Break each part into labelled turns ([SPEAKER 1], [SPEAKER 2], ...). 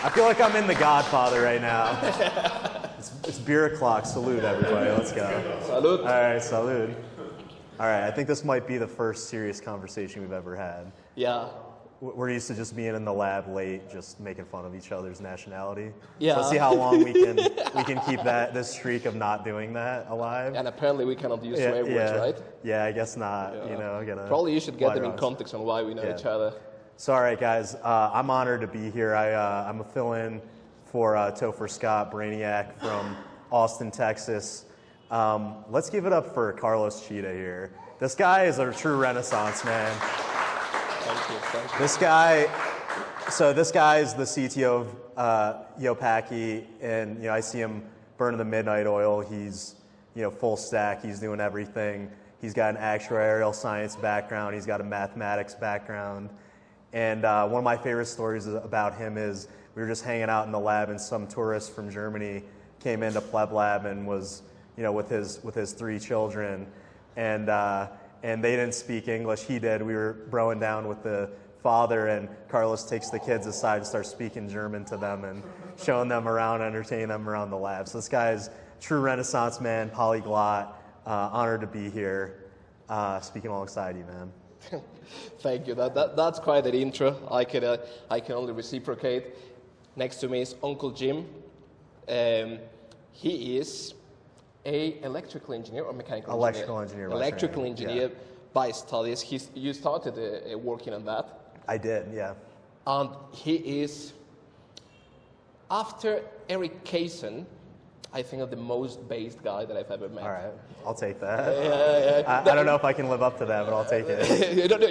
[SPEAKER 1] I feel like I'm in The Godfather right now. It's beer o'clock. Salute, everybody. Let's go.
[SPEAKER 2] Salud.
[SPEAKER 1] All right, salute. All right, I think this might be the first serious conversation we've ever had.
[SPEAKER 2] Yeah.
[SPEAKER 1] We're used to just being in the lab late, just making fun of each other's nationality.
[SPEAKER 2] Yeah.
[SPEAKER 1] So let's see how long we can keep this streak of not doing that alive.
[SPEAKER 2] And apparently we cannot use swear words, right?
[SPEAKER 1] Yeah, I guess not. Yeah.
[SPEAKER 2] Probably you should get them in context on why we know each other.
[SPEAKER 1] So, all right, guys, I'm honored to be here. I'm a fill-in for Topher Scott, Brainiac from Austin, Texas. Let's give it up for Carlos Chida here. This guy is a true renaissance man.
[SPEAKER 2] Thank you.
[SPEAKER 1] This guy is the CTO of Yopaki, and I see him burning the midnight oil. He's full stack. He's doing everything. He's got an actuarial science background. He's got a mathematics background. And one of my favorite stories about him is we were just hanging out in the lab, and some tourist from Germany came into PlebLab and was with his 3 children, and they didn't speak English. He did. We were broing down with the father, and Carlos takes the kids aside and starts speaking German to them and showing them around, entertaining them around the lab. So this guy is true renaissance man, polyglot. Honored to be here, speaking alongside you, man.
[SPEAKER 2] Thank you. That's quite an intro. I can only reciprocate. Next to me is Uncle Jim. He is an electrical engineer or mechanical engineer? Electrical engineer by studies. You started working on that.
[SPEAKER 1] I did, yeah.
[SPEAKER 2] And he is, after Eric Kaysen, I think the most based guy that I've ever met.
[SPEAKER 1] All right, I'll take that. I don't know if I can live up to that, but I'll take it.
[SPEAKER 2] You're going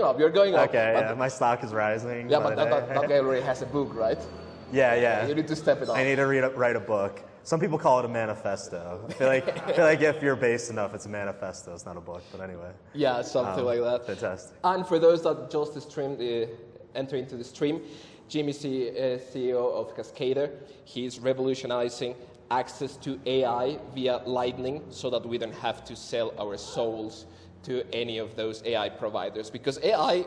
[SPEAKER 2] up. You're going up.
[SPEAKER 1] Okay, yeah, my stock is rising.
[SPEAKER 2] Yeah, but that guy already has a book, right?
[SPEAKER 1] Yeah.
[SPEAKER 2] You need to step it up.
[SPEAKER 1] I need to write a book. Some people call it a manifesto. I feel like if you're based enough, it's a manifesto. It's not a book, but anyway.
[SPEAKER 2] Yeah, something like that.
[SPEAKER 1] Fantastic.
[SPEAKER 2] And for those that just enter into the stream, Jim is the CEO of Cascader. He's revolutionizing access to AI via Lightning so that we don't have to sell our souls to any of those AI providers. Because AI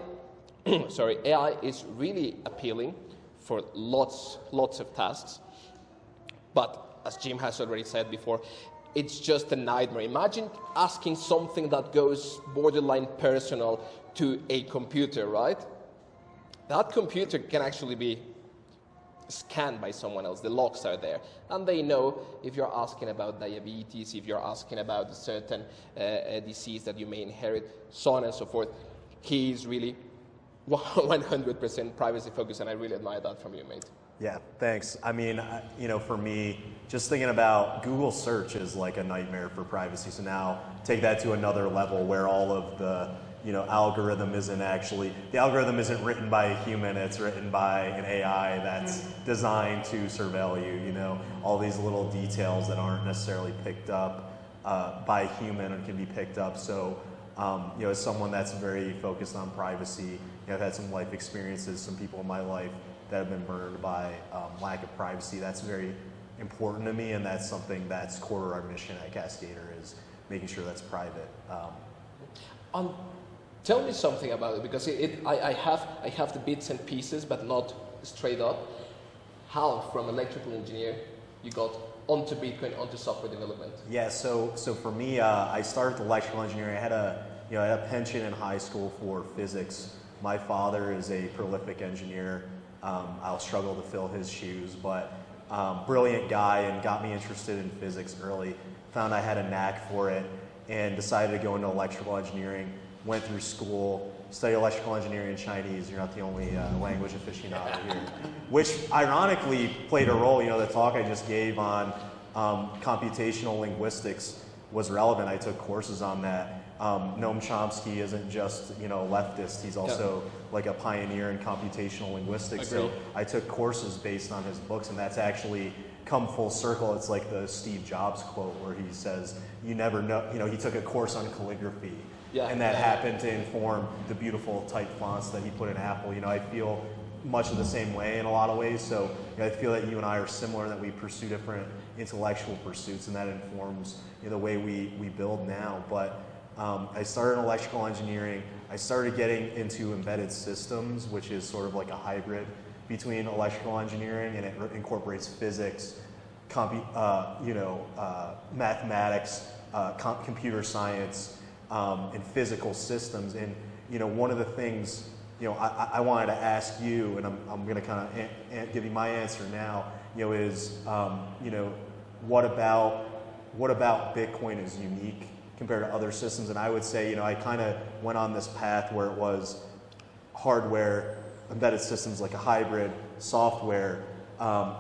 [SPEAKER 2] is really appealing for lots of tasks. But as Jim has already said before, it's just a nightmare. Imagine asking something that goes borderline personal to a computer, right? That computer can actually be scanned by someone else. The logs are there. And they know if you're asking about diabetes, if you're asking about a certain disease that you may inherit, so on and so forth. He's really 100% privacy focused, and I really admire that from you, mate.
[SPEAKER 1] Yeah, thanks. I mean, for me, just thinking about Google search is like a nightmare for privacy. So now take that to another level where all of the algorithm isn't written by a human, it's written by an AI that's designed to surveil you, all these little details that aren't necessarily picked up by a human and can be picked up. So, as someone that's very focused on privacy, I've had some life experiences, some people in my life that have been burned by lack of privacy. That's very important to me, and that's something that's core to our mission at Cascader is making sure that's private.
[SPEAKER 2] Tell me something about it, because I have the bits and pieces, but not straight up. How, from electrical engineer, you got onto Bitcoin, onto software development?
[SPEAKER 1] Yeah, so for me, I started with electrical engineering. I had a penchant in high school for physics. My father is a prolific engineer. I'll struggle to fill his shoes, but brilliant guy, and got me interested in physics early. Found I had a knack for it, and decided to go into electrical engineering. Went through school, studied electrical engineering and Chinese. You're not the only language aficionado here. Which ironically played a role. The talk I just gave on computational linguistics was relevant. I took courses on that. Noam Chomsky isn't just a leftist. He's also like a pioneer in computational linguistics. So I took courses based on his books, and that's actually come full circle. It's like the Steve Jobs quote where he says, "You never know." He took a course on calligraphy. And that happened to inform the beautiful type fonts that he put in Apple. I feel much of the same way in a lot of ways. So I feel that you and I are similar, that we pursue different intellectual pursuits, and that informs the way we build now. But I started in electrical engineering. I started getting into embedded systems, which is sort of like a hybrid between electrical engineering, and it incorporates physics, mathematics, computer science, and physical systems. And one of the things I wanted to ask you, and I'm going to kind of give you my answer now, is what about Bitcoin is unique compared to other systems? And I would say, I kind of went on this path where it was hardware, embedded systems, like a hybrid, software,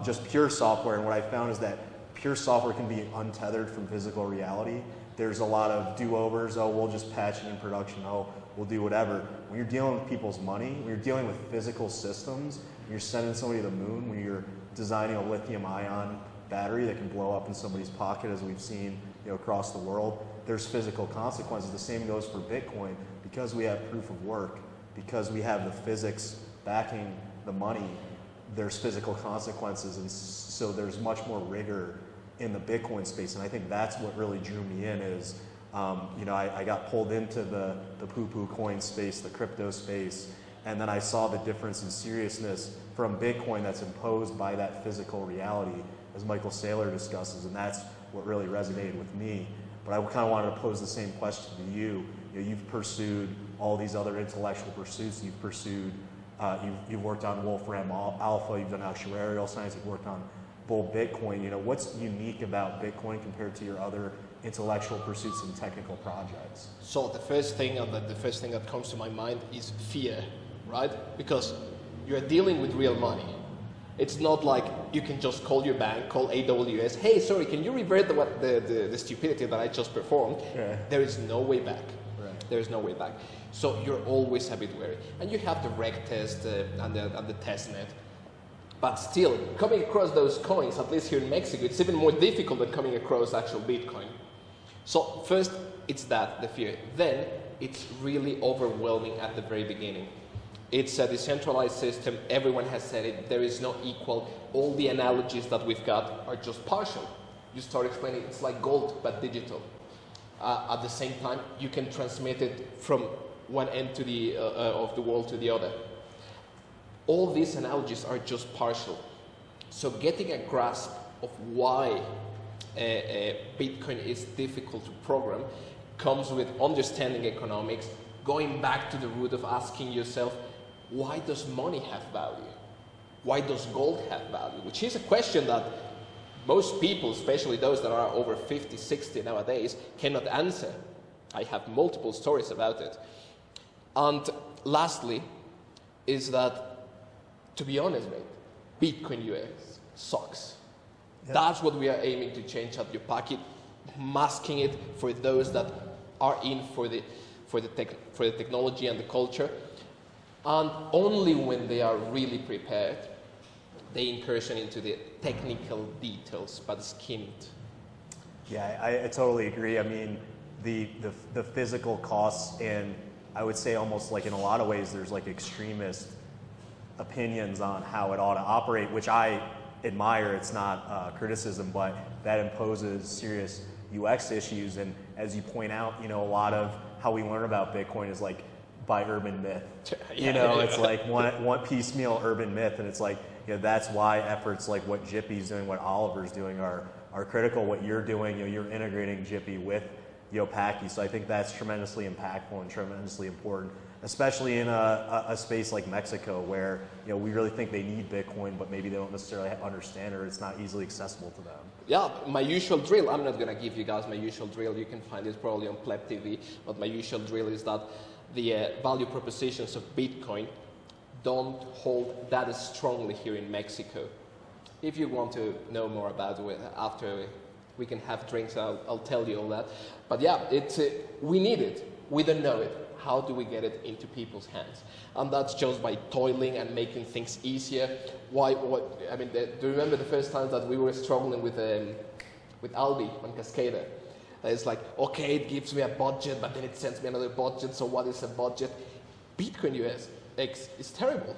[SPEAKER 1] just pure software. And what I found is that pure software can be untethered from physical reality. There's a lot of do-overs. Oh, we'll just patch it in production. Oh, we'll do whatever. When you're dealing with people's money, when you're dealing with physical systems, when you're sending somebody to the moon, when you're designing a lithium-ion battery that can blow up in somebody's pocket, as we've seen across the world, there's physical consequences. The same goes for Bitcoin. Because we have proof of work, because we have the physics backing the money, there's physical consequences, and so there's much more rigor in the Bitcoin space. And I think that's what really drew me in is, I got pulled into the poo-poo coin space, the crypto space, and then I saw the difference in seriousness from Bitcoin that's imposed by that physical reality, as Michael Saylor discusses, and that's what really resonated with me. But I kind of wanted to pose the same question to you. You've pursued all these other intellectual pursuits. You've pursued, you've worked on Wolfram Alpha, you've done actuarial science, you've worked on bull Bitcoin. What's unique about Bitcoin compared to your other intellectual pursuits and technical projects?
[SPEAKER 2] So the first thing that comes to my mind is fear, right? Because you're dealing with real money. It's not like you can just call your bank, call AWS, hey, sorry, can you revert the stupidity that I just performed?
[SPEAKER 1] Yeah.
[SPEAKER 2] There is no way back.
[SPEAKER 1] Right.
[SPEAKER 2] There is no way back. So you're always a bit wary. And you have the reg test and the test net. But still, coming across those coins, at least here in Mexico, it's even more difficult than coming across actual Bitcoin. So first, it's the fear. Then, it's really overwhelming at the very beginning. It's a decentralized system. Everyone has said it. There is no equal. All the analogies that we've got are just partial. You start explaining it's like gold, but digital. At the same time, you can transmit it from one end to of the world to the other. All these analogies are just partial. So getting a grasp of why Bitcoin is difficult to program comes with understanding economics, going back to the root of asking yourself, why does money have value? Why does gold have value? Which is a question that most people, especially those that are over 50, 60 nowadays, cannot answer. I have multiple stories about it. And lastly, is that, to be honest, mate, Bitcoin US sucks. Yep. That's what we are aiming to change at Yopaki, masking it for those that are in for the technology and the culture. And only when they are really prepared, they incursion into the technical details, but skimmed.
[SPEAKER 1] Yeah, I totally agree. I mean, the physical costs, and I would say almost like in a lot of ways, there's like extremist opinions on how it ought to operate, which I admire. It's not criticism, but that imposes serious UX issues. And as you point out, a lot of how we learn about Bitcoin is like by urban myth. It's like one piecemeal urban myth, and it's like, that's why efforts like what Jippy's doing, what Oliver's doing are critical. What you're doing, you're integrating Jippy with Yopaki. So I think that's tremendously impactful and tremendously important, especially in a space like Mexico where, we really think they need Bitcoin, but maybe they don't necessarily understand it, or it's not easily accessible to them.
[SPEAKER 2] Yeah, my usual drill, I'm not going to give you guys my usual drill. You can find it probably on Pleb TV, but my usual drill is that the value propositions of Bitcoin don't hold that strongly here in Mexico. If you want to know more about it after we can have drinks, I'll tell you all that. But yeah, we need it. We don't know it. How do we get it into people's hands? And that's just by toiling and making things easier. Do you remember the first time that we were struggling with Albi on Cascada? It's like, okay, it gives me a budget, but then it sends me another budget. So what is a budget? Bitcoin USX is terrible.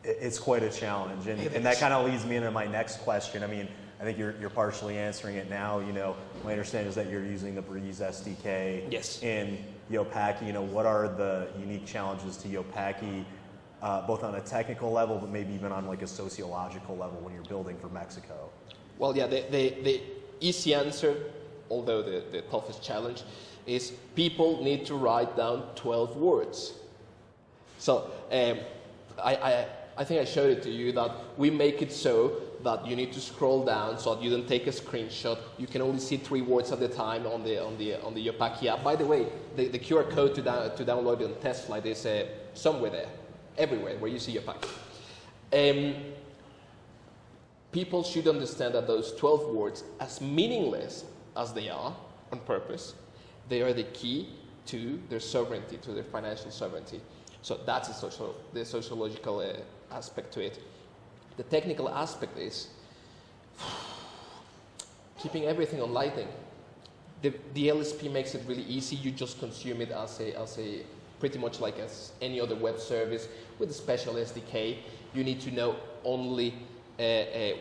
[SPEAKER 1] It's quite a challenge, and that kind of leads me into my next question. I mean, I think you're partially answering it now. My understanding is that you're using the Breeze SDK
[SPEAKER 2] yes.
[SPEAKER 1] in Yopaki. What are the unique challenges to Yopaki both on a technical level, but maybe even on like a sociological level when you're building for Mexico?
[SPEAKER 2] Well, yeah, the easy answer, although the toughest challenge, is people need to write down 12 words. So I think I showed it to you that we make it so that you need to scroll down so that you don't take a screenshot. You can only see 3 words at a time on the Yopaki app. By the way, the QR code to download and test flight is somewhere there, everywhere where you see Yopaki. People should understand that those 12 words, as meaningless as they are on purpose, they are the key to their sovereignty, to their financial sovereignty. So that's the sociological aspect to it. The technical aspect is keeping everything on Lightning. The LSP makes it really easy. You just consume it as a pretty much like as any other web service with a special SDK. You need to know only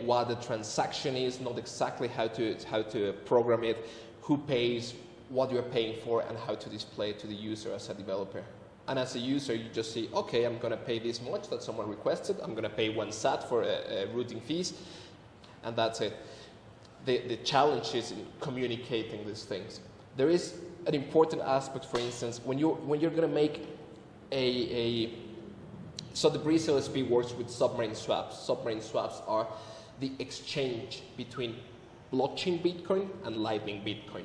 [SPEAKER 2] what the transaction is, not exactly how to program it, who pays, what you're paying for, and how to display it to the user as a developer. And as a user, you just see, okay, I'm going to pay this much that someone requested. I'm going to pay 1 SAT for routing fees, and that's it. The challenge is in communicating these things. There is an important aspect, for instance, when you're going to make so the Breeze LSP works with submarine swaps. Submarine swaps are the exchange between blockchain Bitcoin and Lightning Bitcoin.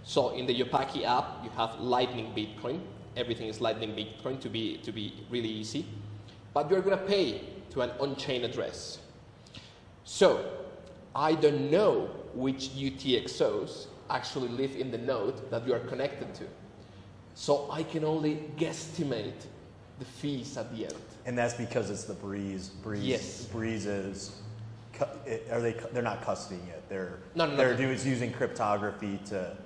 [SPEAKER 2] So in the Yopaki app, you have Lightning Bitcoin. Everything is Lightning Bitcoin to be really easy. But you're going to pay to an on-chain address. So I don't know which UTXOs actually live in the node that you are connected to. So I can only guesstimate the fees at the end.
[SPEAKER 1] And that's because it's the Breeze.
[SPEAKER 2] Yes.
[SPEAKER 1] Breeze is, they're not custodying it. They're using cryptography to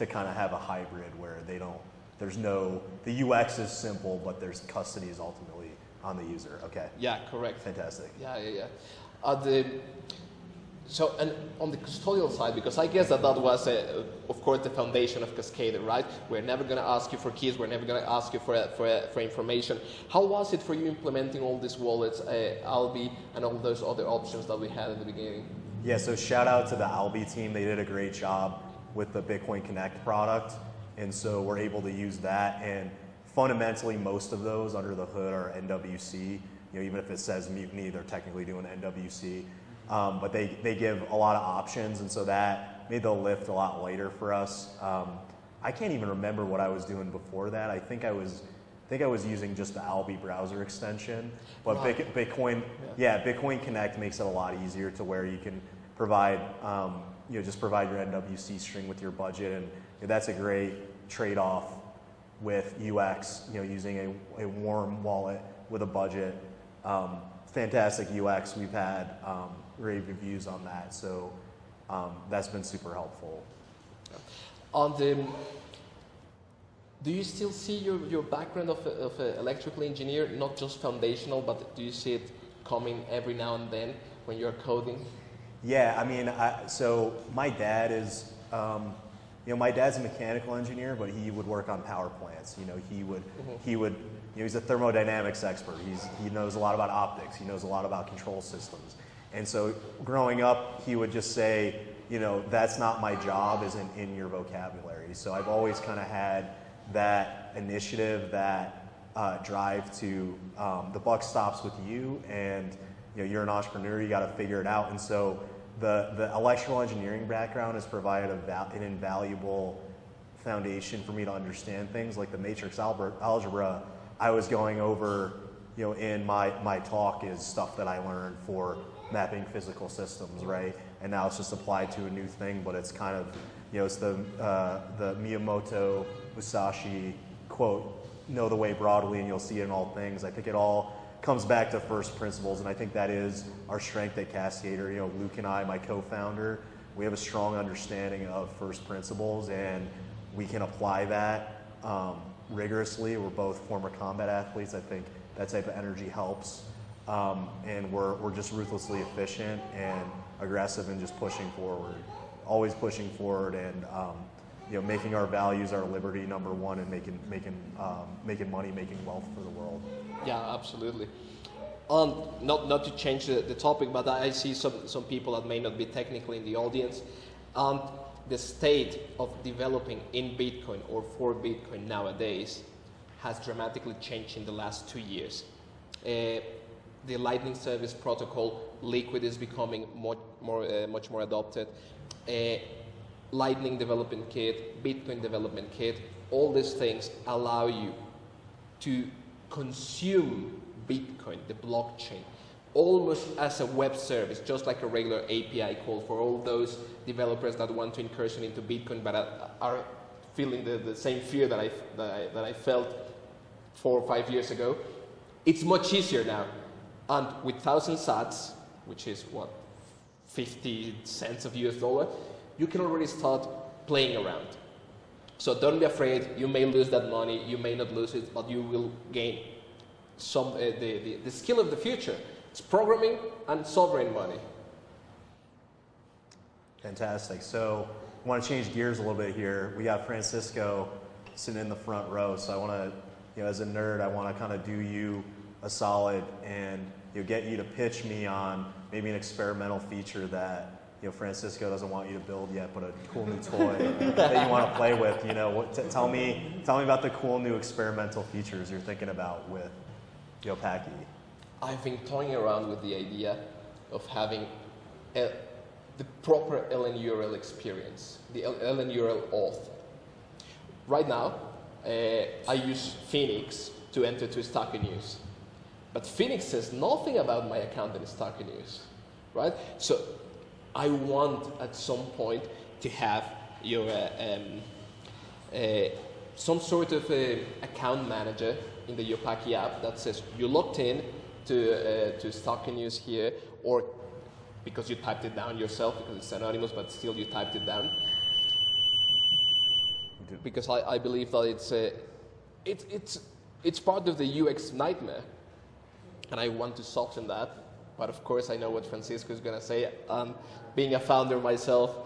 [SPEAKER 1] kind of have a hybrid where the UX is simple, but there's custody is ultimately on the user. Okay.
[SPEAKER 2] Yeah, correct.
[SPEAKER 1] Fantastic.
[SPEAKER 2] Yeah. So, and on the custodial side, because I guess that was, of course, the foundation of Cascada, right? We're never going to ask you for keys. We're never going to ask you for information. How was it for you implementing all these wallets, Albi, and all those other options that we had at the beginning?
[SPEAKER 1] Yeah, so shout out to the Albi team. They did a great job with the Bitcoin Connect product. And so we're able to use that. And fundamentally, most of those under the hood are NWC. Even if it says Mutiny, they're technically doing NWC. But they give a lot of options, and so that made the lift a lot lighter for us. I can't even remember what I was doing before that. I think I was using just the Albi browser extension. But Bitcoin Connect makes it a lot easier to where you can provide, just provide your NWC string with your budget, and that's a great trade-off with UX. Using a warm wallet with a budget. Fantastic UX. We've had rave reviews on that, so that's been super helpful.
[SPEAKER 2] Do you still see your background of an electrical engineer, not just foundational, but do you see it coming every now and then when you're coding?
[SPEAKER 1] Yeah, I mean, so my dad is, my dad's a mechanical engineer, but he would work on power plants. He's a thermodynamics expert. He knows a lot about optics. He knows a lot about control systems. And so growing up, he would just say, that's not my job, isn't in your vocabulary. So I've always kind of had that initiative, that drive to, the buck stops with you, and you're an entrepreneur, you got to figure it out. And so the electrical engineering background has provided an invaluable foundation for me to understand things like the matrix algebra. I was going over, in my talk is stuff that I learned for mapping physical systems, right? And now it's just applied to a new thing, but it's kind of, it's the Miyamoto Musashi quote, know the way broadly and you'll see it in all things. I think it all comes back to first principles, and I think that is our strength at Cascada. Luke and I, my co-founder, we have a strong understanding of first principles, and we can apply that rigorously. We're both former combat athletes. I think that type of energy helps. And we're just ruthlessly efficient and aggressive and just pushing forward, always pushing forward. And making our values, our liberty number one, and making money, making wealth for the world.
[SPEAKER 2] Yeah, absolutely. Not to change the topic, but I see some people that may not be technically in the audience. The state of developing in Bitcoin or for Bitcoin nowadays has dramatically changed in the last 2 years. The Lightning Service Protocol, Liquid is becoming much more adopted. Lightning Development Kit, Bitcoin Development Kit, all these things allow you to consume Bitcoin, the blockchain, almost as a web service, just like a regular API call for all those developers that want to incursion into Bitcoin but are feeling the same fear that I felt 4 or 5 years ago. It's much easier now. And with 1,000 sats, which is what, 50 cents of US dollar, you can already start playing around. So don't be afraid. You may lose that money, you may not lose it, but you will gain some the skill of the future. It's programming and sovereign money.
[SPEAKER 1] Fantastic. So I want to change gears a little bit here. We got Francisco sitting in the front row. So I want to, as a nerd, I want to kind of do you a solid and get you to pitch me on maybe an experimental feature that Francisco doesn't want you to build yet, but a cool new toy that you want to play with. Tell me about the cool new experimental features you're thinking about with Yopaki.
[SPEAKER 2] I've been toying around with the idea of having the proper LN URL experience, the LN URL auth. Right now, I use Phoenix to enter to Stacker News, but Phoenix says nothing about my account in Stacker News, right? So I want at some point to have your some sort of account manager in the Yopaki app that says you logged in to Stacker News here, or because you typed it down yourself because it's anonymous, but still you typed it down. Because I believe that it's part of the UX nightmare, and I want to soften that. But of course, I know what Francisco is going to say. Being a founder myself,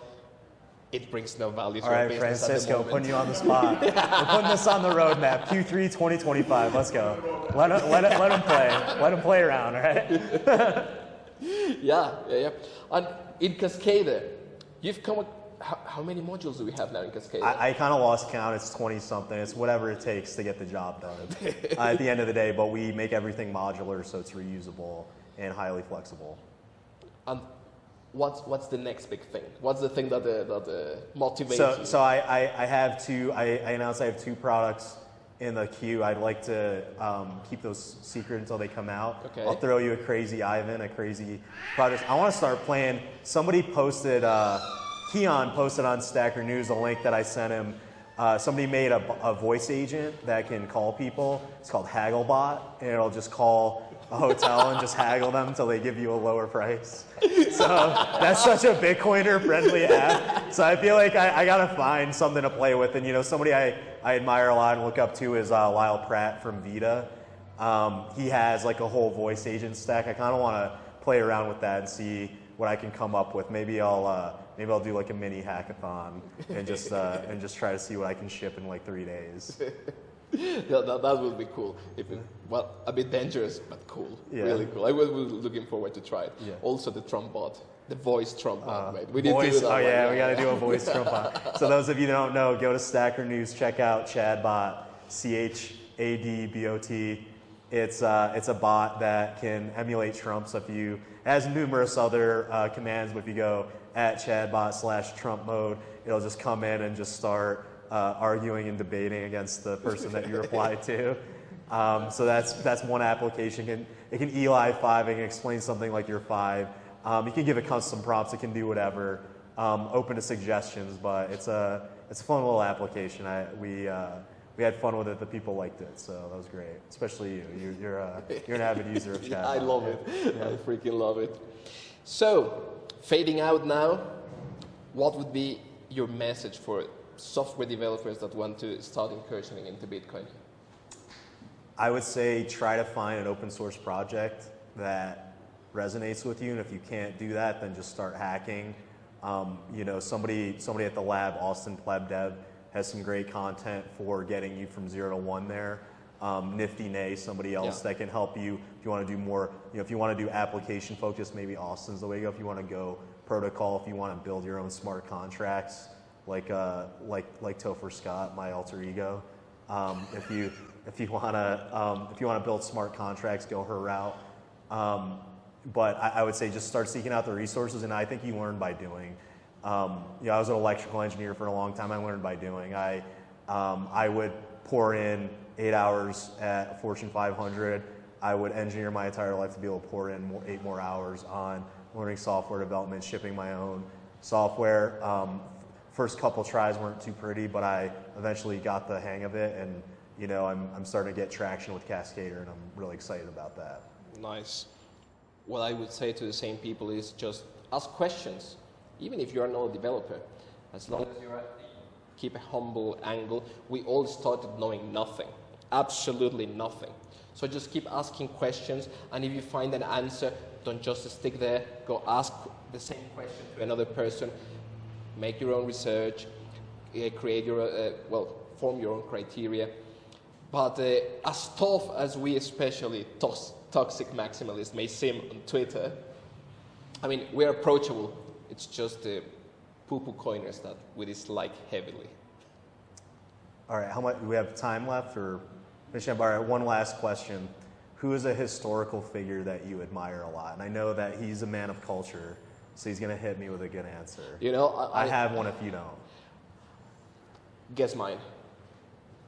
[SPEAKER 2] it brings no value to our business.
[SPEAKER 1] All right, Francisco,
[SPEAKER 2] at the moment.
[SPEAKER 1] putting you on the spot. We're putting this on the roadmap. Q3 2025. Let's go. Let him play. Let him play around. All right.
[SPEAKER 2] Yeah. And in Cascada, you've come. How many modules do we have now in Cascada?
[SPEAKER 1] I kind of lost count. It's 20 something. It's whatever it takes to get the job done at the end of the day. But we make everything modular, so it's reusable and highly flexible.
[SPEAKER 2] And what's the next big thing? What's the thing that motivates you?
[SPEAKER 1] So I have two. I announced I have 2 products in the queue. I'd like to keep those secret until they come out.
[SPEAKER 2] Okay.
[SPEAKER 1] I'll throw you a crazy Ivan, a crazy project. I want to start playing. Somebody posted. Keon posted on Stacker News a link that I sent him. Somebody made a voice agent that can call people. It's called Hagglebot, and it'll just call a hotel and just haggle them until they give you a lower price. So that's such a Bitcoiner-friendly app. So I feel like I got to find something to play with. And, somebody I admire a lot and look up to is Lyle Pratt from Vita. He has like a whole voice agent stack. I kind of want to play around with that and see what I can come up with. Maybe I'll do like a mini hackathon and just try to see what I can ship in like 3 days.
[SPEAKER 2] Yeah, that would be cool. A bit dangerous, but cool. Yeah. Really cool. I will be looking forward to try it. Yeah. Also the Trump bot, the voice Trump bot, right? We need to do that. Oh yeah, we got to do a voice Trump bot. So those of you that don't know, go to Stacker News, check out Chadbot, CHADBOT. It's a bot that can emulate Trump. So it has numerous other commands, but if you go at Chadbot/Trump mode, it'll just come in and just start arguing and debating against the person that you reply to. So that's one application. It can Eli 5, it can explain something like you're 5. You can give it custom prompts, it can do whatever. Open to suggestions, but it's a fun little application. We had fun with it. The people liked it, so that was great. Especially you. You're an avid user of Chat. I love it. Yeah. I freaking love it. So, fading out now, what would be your message for software developers that want to start incursioning into Bitcoin?
[SPEAKER 1] I would say try to find an open source project that resonates with you, and if you can't do that, then just start hacking. Somebody at the lab, Austin PlebDev, has some great content for getting you from 0 to 1 there. Nifty Nay, somebody else that can help you if you want to do more, if you want to do application focused, maybe Austin's the way to go. If you want to go protocol, if you want to build your own smart contracts, like Topher Scott, my alter ego. If you want to build smart contracts, go her route. But I would say just start seeking out the resources, and I think you learn by doing. I was an electrical engineer for a long time. I learned by doing. I would pour in 8 hours at Fortune 500. I would engineer my entire life to be able to pour in 8 more hours on learning software development, shipping my own software. First couple tries weren't too pretty, but I eventually got the hang of it, and I'm starting to get traction with Cascader, and I'm really excited about that.
[SPEAKER 2] Nice. What I would say to the same people is just ask questions, even if you are not a developer. As long as you keep a humble angle. We all started knowing nothing, absolutely nothing. So just keep asking questions, and if you find an answer, don't just stick there. Go ask the same question to another person. Make your own research, create your form your own criteria. But as tough as we, especially toxic maximalists, may seem on Twitter, I mean, we're approachable. It's just the poo-poo coiners that we dislike heavily.
[SPEAKER 1] All right, how much do we have time left? Or all right, one last question. Who is a historical figure that you admire a lot? And I know that he's a man of culture, so he's going to hit me with a good answer. I have one if you don't.
[SPEAKER 2] Guess mine.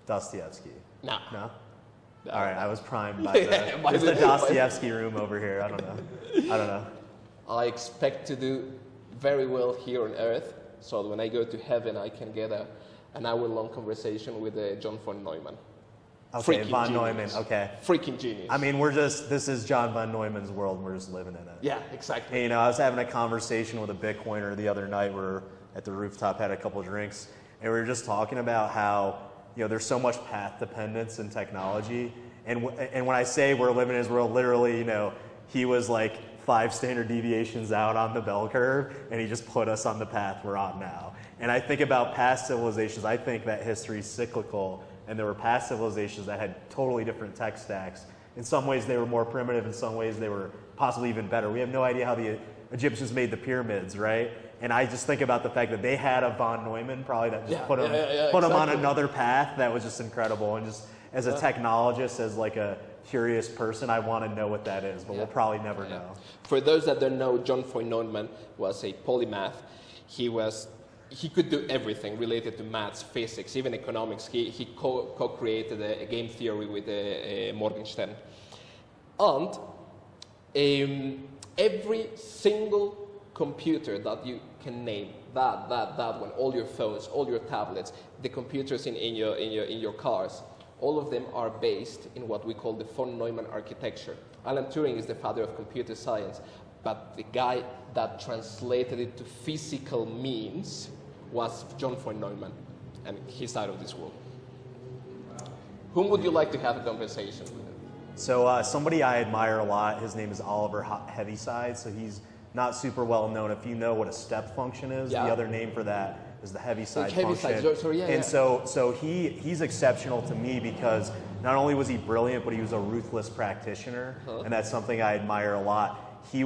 [SPEAKER 1] Dostoevsky.
[SPEAKER 2] No.
[SPEAKER 1] No? All right, I was primed by the Dostoevsky room over here. I don't know.
[SPEAKER 2] I expect to do very well here on Earth, so that when I go to heaven, I can get an hour-long conversation with John von Neumann.
[SPEAKER 1] Okay,
[SPEAKER 2] Freaking
[SPEAKER 1] von
[SPEAKER 2] genius.
[SPEAKER 1] Neumann, okay.
[SPEAKER 2] Freaking genius.
[SPEAKER 1] I mean, this is John von Neumann's world, and we're just living in it.
[SPEAKER 2] Yeah, exactly.
[SPEAKER 1] And, I was having a conversation with a Bitcoiner the other night. We were at the rooftop, had a couple of drinks, and we were just talking about how, there's so much path dependence in technology. And when I say we're living in his world, literally, he was like 5 standard deviations out on the bell curve, and he just put us on the path we're on now. And I think about past civilizations. I think that history is cyclical, and there were past civilizations that had totally different tech stacks. In some ways, they were more primitive. In some ways, they were possibly even better. We have no idea how the Egyptians made the pyramids, right? And I just think about the fact that they had a von Neumann probably that just put them on another path that was just incredible. And just as a technologist, as like a curious person, I want to know what that is, but we'll probably never know.
[SPEAKER 2] For those that don't know, John von Neumann was a polymath. He could do everything related to maths, physics, even economics. He co-created a game theory with Morgenstern. And every single computer that you can name, that one, all your phones, all your tablets, the computers in your cars, all of them are based in what we call the von Neumann architecture. Alan Turing is the father of computer science, but the guy that translated it to physical means was John von Neumann, and he's out of this world. Whom would you like to have a conversation with?
[SPEAKER 1] So somebody I admire a lot, his name is Oliver Heaviside, so he's not super well known. If you know what a step function is, the other name for that is the Heaviside function. So he's exceptional to me because not only was he brilliant, but he was a ruthless practitioner, and that's something I admire a lot. We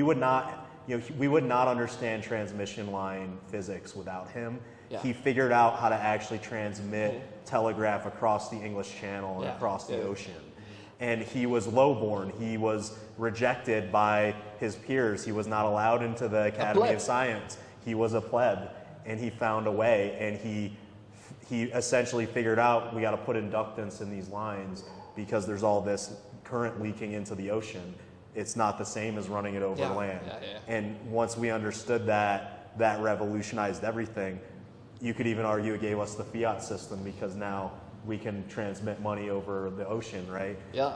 [SPEAKER 1] would not understand transmission line physics without him. Yeah. He figured out how to actually transmit telegraph across the English Channel and across the ocean. And he was lowborn. He was rejected by his peers. He was not allowed into the Academy of Science. He was a pleb, and he found a way. And he essentially figured out we got to put inductance in these lines because there's all this current leaking into the ocean. It's not the same as running it over land. And once we understood that revolutionized everything. You could even argue it gave us the fiat system because now we can transmit money over the ocean, right? Yeah.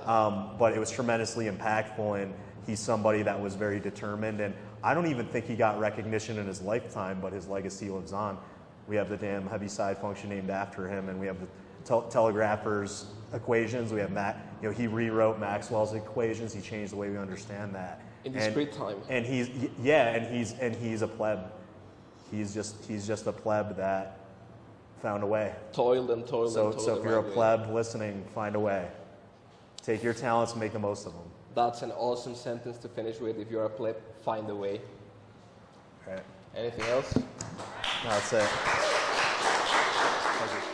[SPEAKER 1] But it was tremendously impactful, and he's somebody that was very determined. And I don't even think he got recognition in his lifetime, but his legacy lives on. We have the damn Heaviside function named after him, and we have the telegrapher's equations. We have he rewrote Maxwell's equations. He changed the way we understand that.
[SPEAKER 2] In discrete time.
[SPEAKER 1] And he's a pleb. He's just a pleb that found a way.
[SPEAKER 2] Toiled and toiled
[SPEAKER 1] So,
[SPEAKER 2] and toiled.
[SPEAKER 1] so if you're a
[SPEAKER 2] right way.
[SPEAKER 1] pleb listening, find a way. Take your talents and make the most of them.
[SPEAKER 2] That's an awesome sentence to finish with. If you're a pleb, find a way.
[SPEAKER 1] All right.
[SPEAKER 2] Anything else?
[SPEAKER 1] That's it. Thank you.